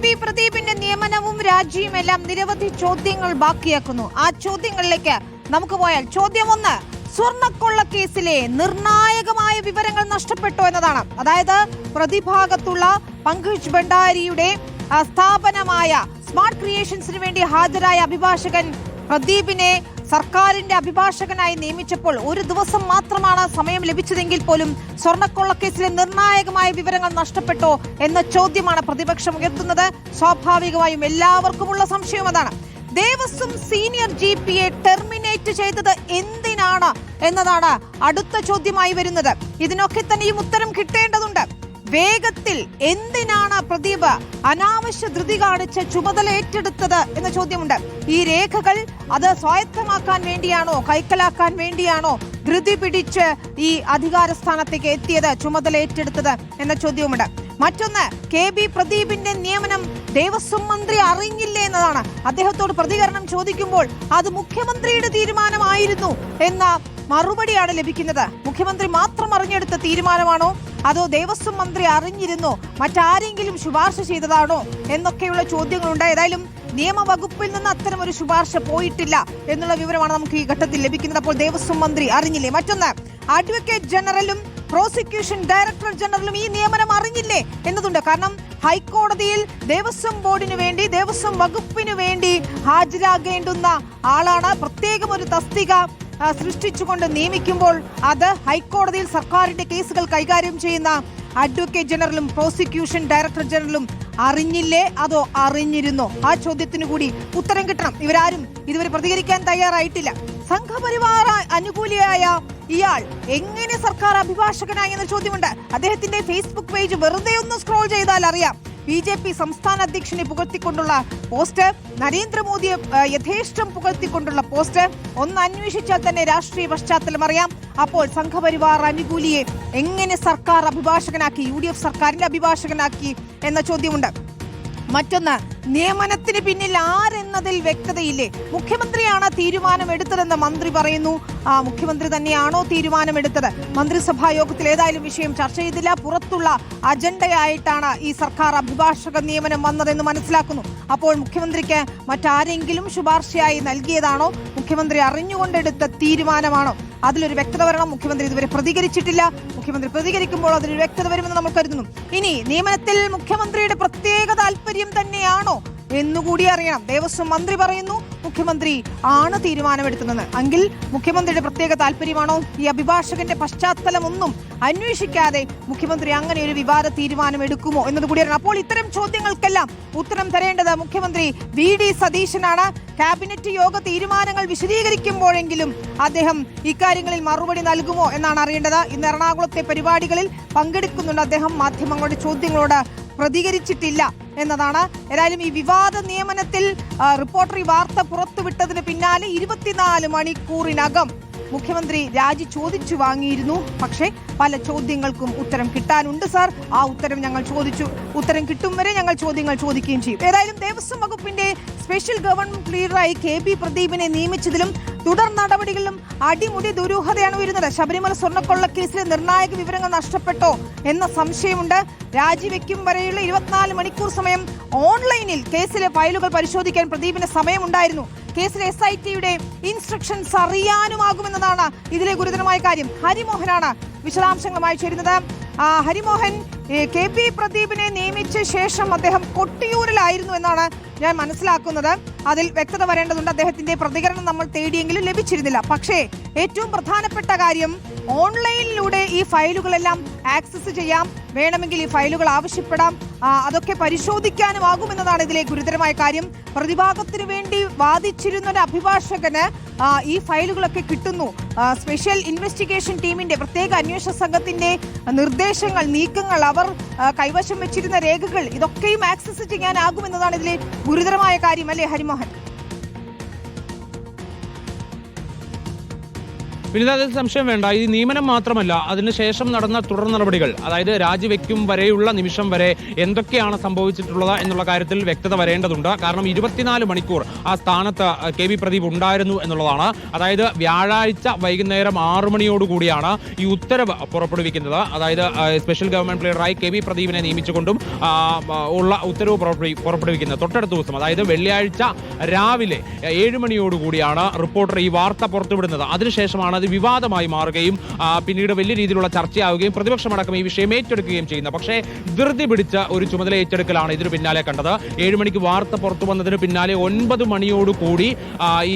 B പ്രദീപിന്റെ നിയമനവും രാജിയുമെല്ലാം നിരവധി ചോദ്യങ്ങൾ ബാക്കിയാക്കുന്നു. ആ ചോദ്യങ്ങളിലേക്ക് നമുക്ക് പോയാൽ ചോദ്യം 1, സ്വർണ്ണക്കൊള്ള കേസിലെ നിർണായകമായ വിവരങ്ങൾ നഷ്ടപ്പെട്ടോ എന്നതാണ്. അതായത് പ്രതിഭാഗത്തുള്ള പങ്കജ് ഭണ്ഡാരിയുടെ സ്ഥാപനമായ സ്മാർട്ട് ക്രിയേഷൻസിന് വേണ്ടി ഹാജരായ അഭിഭാഷകൻ പ്രദീപിനെ സർക്കാരിന്റെ അഭിഭാഷകനായി നിയമിച്ചപ്പോൾ ഒരു ദിവസം മാത്രമാണ് സമയം ലഭിച്ചതെങ്കിൽ പോലും സ്വർണ്ണക്കൊള്ളക്കേസിലെ നിർണായകമായ വിവരങ്ങൾ നഷ്ടപ്പെട്ടോ എന്ന ചോദ്യമാണ് പ്രതിപക്ഷം ഉയർത്തുന്നത്. സ്വാഭാവികമായും എല്ലാവർക്കുമുള്ള സംശയം അതാണ്. ദേവസ്വം സീനിയർ GPയെ ടെർമിനേറ്റ് ചെയ്തത് എന്തിനാണ് എന്നതാണ് അടുത്ത ചോദ്യമായി വരുന്നത്. ഇതിനൊക്കെ തന്നെയും ഉത്തരം കിട്ടേണ്ടതുണ്ട്. വേഗത്തിൽ എന്തിനാണ് പ്രദീപ് അനാവശ്യ ധൃതി കാണിച്ച് ചുമതല ഏറ്റെടുത്തത് എന്ന ചോദ്യമുണ്ട്. ഈ രേഖകൾ അത് സ്വായത്തമാക്കാൻ വേണ്ടിയാണോ, കൈക്കലാക്കാൻ വേണ്ടിയാണോ ധൃതി പിടിച്ച് ഈ അധികാര സ്ഥാനത്തേക്ക് എത്തിയത്, ചുമതല ഏറ്റെടുത്തത് എന്ന ചോദ്യവുമുണ്ട്. മറ്റൊന്ന്, KB പ്രദീപിന്റെ നിയമനം ദേവസ്വം മന്ത്രി അറിഞ്ഞില്ലേ എന്നതാണ്. അദ്ദേഹത്തോട് പ്രതികരണം ചോദിക്കുമ്പോൾ അത് മുഖ്യമന്ത്രിയുടെ തീരുമാനമായിരുന്നു എന്ന മറുപടിയാണ് ലഭിക്കുന്നത്. മുഖ്യമന്ത്രി മാത്രം അറിഞ്ഞെടുത്ത തീരുമാനമാണോ, അതോ ദേവസ്വം മന്ത്രി അറിഞ്ഞിരുന്നോ, മറ്റാരെങ്കിലും ശുപാർശ ചെയ്തതാണോ എന്നൊക്കെയുള്ള ചോദ്യങ്ങളുണ്ട്. ഏതായാലും നിയമവകുപ്പിൽ നിന്ന് അത്തരം ഒരു ശുപാർശ പോയിട്ടില്ല എന്നുള്ള വിവരമാണ് നമുക്ക് ഈ ഘട്ടത്തിൽ ലഭിക്കുന്നത്. അപ്പോൾ ദേവസ്വം മന്ത്രി അറിഞ്ഞില്ലേ? മറ്റൊന്ന്, അഡ്വക്കേറ്റ് ജനറലും പ്രോസിക്യൂഷൻ ഡയറക്ടർ ജനറലും ഈ നിയമനം അറിഞ്ഞില്ലേ എന്നതുണ്ട്. കാരണം ഹൈക്കോടതിയിൽ ദേവസ്വം ബോർഡിനു വേണ്ടി, ദേവസ്വം വകുപ്പിനു വേണ്ടി ഹാജരാകേണ്ടുന്ന ആളാണ്. പ്രത്യേകം ഒരു തസ്തിക സൃഷ്ടിച്ചുകൊണ്ട് നിയമിക്കുമ്പോൾ അത് ഹൈക്കോടതിയിൽ സർക്കാരിന്റെ കേസുകൾ കൈകാര്യം ചെയ്യുന്ന അഡ്വക്കേറ്റ് ജനറലും പ്രോസിക്യൂഷൻ ഡയറക്ടർ ജനറലും അറിഞ്ഞില്ലേ, അതോ അറിഞ്ഞിരുന്നോ? ആ ചോദ്യത്തിന് കൂടി ഉത്തരം കിട്ടണം. ഇവരാരും ഇതുവരെ പ്രതികരിക്കാൻ തയ്യാറായിട്ടില്ല. സംഘപരിവാർ അനുകൂലിയായ ഇയാൾ എങ്ങനെ സർക്കാർ അഭിഭാഷകനായി എന്ന ചോദ്യമുണ്ട്. അദ്ദേഹത്തിന്റെ ഫേസ്ബുക്ക് പേജ് വെറുതെ ഒന്ന് സ്ക്രോൾ ചെയ്താൽ അറിയാം. BJP സംസ്ഥാന അധ്യക്ഷനെ പുകഴ്ത്തിക്കൊണ്ടുള്ള പോസ്റ്റ്, നരേന്ദ്രമോദിയെ യഥേഷ്ടം പുകഴ്ത്തിക്കൊണ്ടുള്ള പോസ്റ്റ്. ഒന്ന് അന്വേഷിച്ചാൽ തന്നെ രാഷ്ട്രീയ പശ്ചാത്തലം അറിയാം. അപ്പോൾ സംഘപരിവാർ അനുകൂലിയെ എങ്ങനെ സർക്കാർ അഭിഭാഷകനാക്കി, UDF സർക്കാരിന്റെ അഭിഭാഷകനാക്കി എന്ന ചോദ്യമുണ്ട്. മറ്റൊന്ന്, നിയമനത്തിന് പിന്നിൽ ആരെന്നതിൽ വ്യക്തതയില്ലേ? മുഖ്യമന്ത്രിയാണ് തീരുമാനമെടുത്തതെന്ന് മന്ത്രി പറയുന്നു. മുഖ്യമന്ത്രി തന്നെയാണോ തീരുമാനമെടുത്തത്? മന്ത്രിസഭാ യോഗത്തിൽ ഏതായാലും വിഷയം ചർച്ച ചെയ്തില്ല. പുറത്തുള്ള അജണ്ടയായിട്ടാണ് ഈ സർക്കാർ അഭിഭാഷക നിയമനം വന്നതെന്ന് മനസ്സിലാക്കുന്നു. അപ്പോൾ മുഖ്യമന്ത്രിക്ക് മറ്റാരെങ്കിലും ശുപാർശയായി നൽകിയതാണോ? മുഖ്യമന്ത്രി അറിഞ്ഞുകൊണ്ടെടുത്ത തീരുമാനമാണോ? അതിലൊരു വ്യക്തത വരണം. മുഖ്യമന്ത്രി ഇതുവരെ പ്രതികരിച്ചിട്ടില്ല. മുഖ്യമന്ത്രി പ്രതികരിക്കുമ്പോൾ അതിലൊരു വ്യക്തത വരുമെന്ന് നമ്മൾ കരുതുന്നു. ഇനി നിയമനത്തിൽ മുഖ്യമന്ത്രിയുടെ പ്രത്യേക താല്പര്യം തന്നെയാണോ എന്നുകൂടി അറിയണം. ദേവസ്വം മന്ത്രി പറയുന്നു മുഖ്യമന്ത്രി ആണ് തീരുമാനമെടുത്തതെന്ന്. എങ്കിൽ മുഖ്യമന്ത്രിയുടെ പ്രത്യേക താല്പര്യമാണോ? ഈ അഭിഭാഷകന്റെ പശ്ചാത്തലമൊന്നും അന്വേഷിക്കാതെ മുഖ്യമന്ത്രി അങ്ങനെ ഒരു വിവാദ തീരുമാനം എടുക്കുമോ എന്നതുകൂടി അറിയണം. അപ്പോൾ ഇത്തരം ചോദ്യങ്ങൾക്കെല്ലാം ഉത്തരം തരേണ്ടത് മുഖ്യമന്ത്രി VD സതീശനാണ്. ക്യാബിനറ്റ് യോഗ തീരുമാനങ്ങൾ വിശദീകരിക്കുമ്പോഴെങ്കിലും അദ്ദേഹം ഇക്കാര്യങ്ങളിൽ മറുപടി നൽകുമോ എന്നാണ് അറിയേണ്ടത്. ഇന്ന് എറണാകുളത്തെ പരിപാടികളിൽ പങ്കെടുക്കുന്നുണ്ട് അദ്ദേഹം. മാധ്യമങ്ങളുടെ ചോദ്യങ്ങളോട് പ്രതികരിച്ചിട്ടില്ല എന്നതാണ്. ഏതായാലും ഈ വിവാദ നിയമനത്തിൽ റിപ്പോർട്ടർ ഈ വാർത്ത പുറത്തുവിട്ടതിന് പിന്നാലെ 24 മണിക്കൂറിനകം മുഖ്യമന്ത്രി രാജി ചോദിച്ചു വാങ്ങിയിരുന്നു. പക്ഷേ പല ചോദ്യങ്ങൾക്കും ഉത്തരം കിട്ടാനുണ്ട് സാർ. ആ ഉത്തരം ഞങ്ങൾ ചോദിച്ചു, ഉത്തരം കിട്ടും വരെ ഞങ്ങൾ ചോദ്യങ്ങൾ ചോദിക്കുകയും ചെയ്യും. ഏതായാലും ദേവസ്വം വകുപ്പിന്റെ സ്പെഷ്യൽ ഗവൺമെന്റ് ലീഡറായി KB പ്രദീപിനെ നിയമിച്ചതിലും തുടർ നടപടികളിലും അടിമുടി ദുരൂഹതയാണ് വരുന്നത്. ശബരിമല സ്വർണ്ണക്കൊള്ളക്കേസിലെ നിർണായക വിവരങ്ങൾ നഷ്ടപ്പെട്ടോ എന്ന സംശയമുണ്ട്. രാജിവെക്കും വരെയുള്ള 24 മണിക്കൂർ സമയം ഓൺലൈനിൽ കേസിലെ ഫയലുകൾ പരിശോധിക്കാൻ പ്രദീപിന് സമയമുണ്ടായിരുന്നു. കേസിലെ SITയുടെ ഇൻസ്ട്രക്ഷൻസ് അറിയാനുമാകുമെന്നതാണ് ഇതിലെ ഗുരുതരമായ കാര്യം. ഹരിമോഹനാണ് വിശദാംശങ്ങളുമായി ചേരുന്നത്. ഹരിമോഹൻ, KB പ്രദീപിനെ നിയമിച്ച ശേഷം അദ്ദേഹം കൊട്ടിയൂരിലായിരുന്നു എന്നാണ് ഞാൻ മനസ്സിലാക്കുന്നത്. അതിൽ വ്യക്തത വരേണ്ടതുണ്ട്. അദ്ദേഹത്തിന്റെ പ്രതികരണം നമ്മൾ തേടിയെങ്കിലും ലഭിച്ചിരുന്നില്ല. പക്ഷേ ഏറ്റവും പ്രധാനപ്പെട്ട കാര്യം, ഓൺലൈനിലൂടെ ഈ ഫയലുകളെല്ലാം ആക്സസ് ചെയ്യാം, വേണമെങ്കിൽ ഈ ഫയലുകൾ ആവശ്യപ്പെടാം, അതൊക്കെ പരിശോധിക്കാനുമാകുമെന്നതാണ് ഇതിലെ ഗുരുതരമായ കാര്യം. പ്രതിഭാഗത്തിനു വേണ്ടി വാദിച്ചിരുന്ന ഒരു അഭിഭാഷകന് ഈ ഫയലുകളൊക്കെ കിട്ടുന്നു. സ്പെഷ്യൽ ഇൻവെസ്റ്റിഗേഷൻ ടീമിന്റെ, പ്രത്യേക അന്വേഷണ സംഘത്തിന്റെ നിർദ്ദേശങ്ങൾ, നീക്കങ്ങൾ, അവർ കൈവശം വെച്ചിരുന്ന രേഖകൾ, ഇതൊക്കെയും ആക്സസ് ചെയ്യാനാകുമെന്നതാണ് ഇതിലെ ഗുരുതരമായ കാര്യം, അല്ലേ ഹരിമോഹൻ? പിന്നെ അതിൽ സംശയം വേണ്ട. ഈ നിയമനം മാത്രമല്ല, അതിനുശേഷം നടന്ന തുടർ നടപടികൾ, അതായത് രാജിവെക്കും വരെയുള്ള നിമിഷം വരെ എന്തൊക്കെയാണ് സംഭവിച്ചിട്ടുള്ളത് എന്നുള്ള കാര്യത്തിൽ വ്യക്തത വരേണ്ടതുണ്ട്. കാരണം 24 മണിക്കൂർ ആ സ്ഥാനത്ത് കെ.വി. പ്രദീപ് ഉണ്ടായിരുന്നു എന്നുള്ളതാണ്. അതായത് വ്യാഴാഴ്ച വൈകുന്നേരം 6 മണിയോടുകൂടിയാണ് ഈ ഉത്തരവ് പുറപ്പെടുവിക്കുന്നത്. അതായത് സ്പെഷ്യൽ ഗവൺമെന്റ് പ്ലീഡറായി കെ.വി. പ്രദീപിനെ നിയമിച്ചുകൊണ്ടും ഉള്ള ഉത്തരവ് പുറപ്പെടുവിക്കുന്നത്. തൊട്ടടുത്ത ദിവസം, അതായത് വെള്ളിയാഴ്ച രാവിലെ 7 മണിയോടുകൂടിയാണ് റിപ്പോർട്ടർ ഈ വാർത്ത പുറത്തുവിടുന്നത്. അതിനുശേഷമാണ് അത് വിവാദമായി മാറുകയും പിന്നീട് വലിയ രീതിയിലുള്ള ചർച്ചയാവുകയും പ്രതിപക്ഷമടക്കം ഈ വിഷയം ഏറ്റെടുക്കുകയും ചെയ്യുന്നത്. പക്ഷേ ധൃതി പിടിച്ച ഒരു ചുമതല ഏറ്റെടുക്കലാണ് ഇതിന് പിന്നാലെ കണ്ടത്. 7 മണിക്ക് വാർത്ത പുറത്തു വന്നതിന് പിന്നാലെ 9 മണിയോടുകൂടി ഈ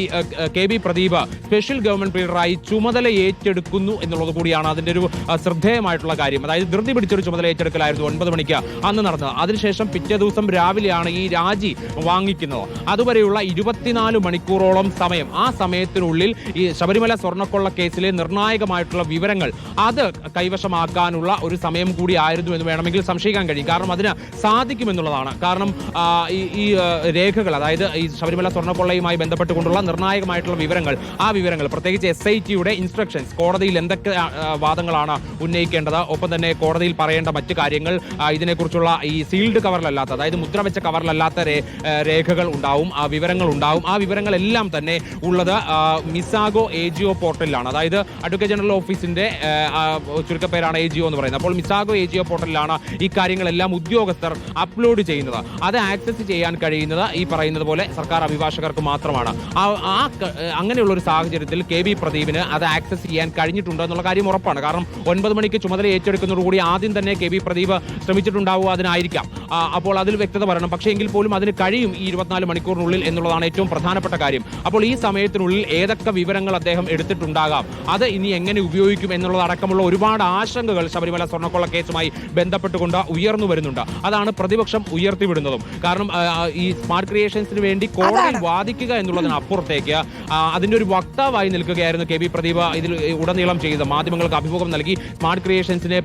കെ.വി. പ്രദീപ് സ്പെഷ്യൽ ഗവൺമെന്റ് പ്ലീഡറായി ചുമതല ഏറ്റെടുക്കുന്നു എന്നുള്ളത് കൂടിയാണ് അതിന്റെ ഒരു ശ്രദ്ധേയമായിട്ടുള്ള കാര്യം. അതായത് ധൃതി പിടിച്ചൊരു ചുമതല ഏറ്റെടുക്കലായിരുന്നു 9 മണിക്ക് അന്ന് നടന്നത്. അതിനുശേഷം പിറ്റേ ദിവസം രാവിലെയാണ് ഈ രാജി വാങ്ങിക്കുന്നത്. അതുവരെയുള്ള 24 മണിക്കൂറോളം സമയം, ആ സമയത്തിനുള്ളിൽ ഈ ശബരിമല സ്വർണ്ണക്കൊള്ള കേസിലെ നിർണായകമായിട്ടുള്ള വിവരങ്ങൾ അത് കൈവശമാക്കാനുള്ള ഒരു സമയം കൂടി ആയിരുന്നു എന്ന് വേണമെങ്കിൽ സംശയിക്കാൻ കഴിയും. കാരണം അതിന് സാധിക്കുമെന്നുള്ളതാണ്. കാരണം ഈ രേഖകൾ, അതായത് ഈ ശബരിമല സ്വർണ്ണക്കൊള്ളയുമായി ബന്ധപ്പെട്ടുകൊണ്ടുള്ള നിർണായകമായിട്ടുള്ള വിവരങ്ങൾ, ആ വിവരങ്ങൾ പ്രത്യേകിച്ച് SITയുടെ ഇൻസ്ട്രക്ഷൻസ്, കോടതിയിൽ എന്തൊക്കെ വാദങ്ങളാണ് ഉന്നയിക്കേണ്ടത്, ഒപ്പം തന്നെ കോടതിയിൽ പറയേണ്ട മറ്റു കാര്യങ്ങൾ, ഇതിനെക്കുറിച്ചുള്ള ഈ സീൽഡ് കവറിലല്ലാത്ത, അതായത് മുദ്ര വെച്ച കവറിലല്ലാത്ത രേഖകൾ ഉണ്ടാവും, ആ വിവരങ്ങൾ ഉണ്ടാവും. ആ വിവരങ്ങളെല്ലാം തന്നെ ഉള്ളത് മിസാഗോ AGO പോർട്ടലിലാണ്. അതായത് അഡ്വക്കേറ്റ് ജനറൽ ഓഫീസിന്റെ ചുരുക്കപ്പേരാണ് AGO എന്ന് പറയുന്നത്. അപ്പോൾ മിസാഗോ AGO പോർട്ടലിലാണ് ഈ കാര്യങ്ങളെല്ലാം ഉദ്യോഗസ്ഥർ അപ്ലോഡ് ചെയ്യുന്നത്. അത് ആക്സസ് ചെയ്യാൻ കഴിയുന്നത് ഈ പറയുന്നത് പോലെ സർക്കാർ അഭിഭാഷകർക്ക് മാത്രമാണ്. അങ്ങനെയുള്ള ഒരു സാഹചര്യത്തിൽ കെ.വി. പ്രദീപിന് അത് ആക്സസ് ചെയ്യാൻ കഴിഞ്ഞിട്ടുണ്ട് എന്നുള്ള കാര്യം ഉറപ്പാണ്. കാരണം 9 മണിക്ക് ചുമതല ഏറ്റെടുക്കുന്നതോടുകൂടി ആദ്യം തന്നെ കെ.വി. പ്രദീപ് ശ്രമിച്ചിട്ടുണ്ടാവുക അതിനായിരിക്കാം. അപ്പോൾ അതിൽ വ്യക്തത വരണം. പക്ഷേ എങ്കിൽ പോലും അതിന് കഴിയും ഈ 24 മണിക്കൂറിനുള്ളിൽ എന്നുള്ളതാണ് ഏറ്റവും പ്രധാനപ്പെട്ട കാര്യം. അപ്പോൾ ഈ സമയത്തിനുള്ളിൽ ഏതൊക്കെ വിവരങ്ങൾ അദ്ദേഹം എടുത്തിട്ടുണ്ടാകാം, അത് ഇനി എങ്ങനെ ഉപയോഗിക്കും എന്നുള്ളതടക്കമുള്ള ഒരുപാട് ആശങ്കകൾ ശബരിമല സ്വർണ്ണക്കൊള്ള കേസുമായി ബന്ധപ്പെട്ടുകൊണ്ട് ഉയർന്നു വരുന്നുണ്ട്. അതാണ് പ്രതിപക്ഷം ഉയർത്തിവിടുന്നതും. കാരണം ഈ സ്മാർട്ട് ക്രിയേഷൻസിന് വേണ്ടി കോടതിയിൽ വാദിക്കുക എന്നുള്ളതിനപ്പുറത്തേക്ക് അതിന്റെ ഒരു വക്താവായി നിൽക്കുകയായിരുന്നു കെ.വി. പ്രദീപ്. ഇതിൽ ഉടനീളം ചെയ്ത മാധ്യമങ്ങൾക്ക് അഭിമുഖം നൽകി സ്മാർട്ട് ക്രിയേഷൻസിനെ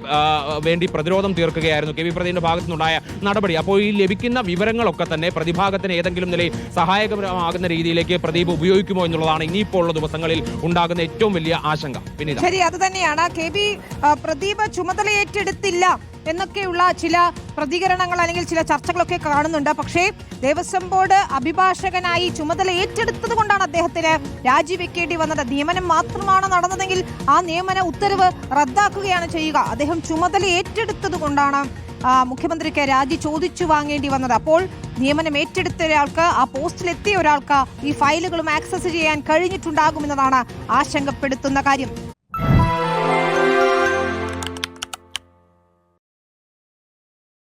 വേണ്ടി പ്രതിരോധം തീർക്കുകയായിരുന്നു കെ.വി. പ്രദീപിന്റെ ഭാഗത്തു നിന്നുണ്ടായ നടപടി. അപ്പോൾ ഈ ലഭിക്കുന്ന വിവരങ്ങളൊക്കെ തന്നെ പ്രതിഭാഗത്തിന് ഏതെങ്കിലും നിലയിൽ സഹായകരമാകുന്ന രീതിയിലേക്ക് പ്രദീപ് ഉപയോഗിക്കുമോ എന്നുള്ളതാണ് ഇനിയിപ്പോൾ ഉള്ള ദിവസങ്ങളിൽ ഉണ്ടാകുന്ന ഏറ്റവും വലിയ ആശങ്ക. പിന്നെ ശരി, അത് തന്നെയാണ്. കെ.വി. പ്രദീപ് ചുമതല ഏറ്റെടുത്തില്ല എന്നൊക്കെയുള്ള ചില പ്രതികരണങ്ങൾ അല്ലെങ്കിൽ ചില ചർച്ചകളൊക്കെ കാണുന്നുണ്ട്. പക്ഷേ ദേവസ്വം ബോർഡ് അഭിഭാഷകനായി ചുമതല ഏറ്റെടുത്തത് കൊണ്ടാണ് അദ്ദേഹത്തിന് രാജിവെക്കേണ്ടി വന്നത്. നിയമനം മാത്രമാണ് നടന്നതെങ്കിൽ ആ നിയമന ഉത്തരവ് റദ്ദാക്കുകയാണ് ചെയ്യുക. അദ്ദേഹം ചുമതല ഏറ്റെടുത്തത് കൊണ്ടാണ് മുഖ്യമന്ത്രിക്ക് രാജി ചോദിച്ചു വാങ്ങേണ്ടി വന്നത്. അപ്പോൾ നിയമനം ഏറ്റെടുത്ത ഒരാൾക്ക്, ആ പോസ്റ്റിലെത്തിയ ഒരാൾക്ക് ഈ ഫയലുകളും ആക്സസ് ചെയ്യാൻ കഴിഞ്ഞിട്ടുണ്ടാകുമെന്നതാണ് ആശങ്കപ്പെടുത്തുന്ന കാര്യം.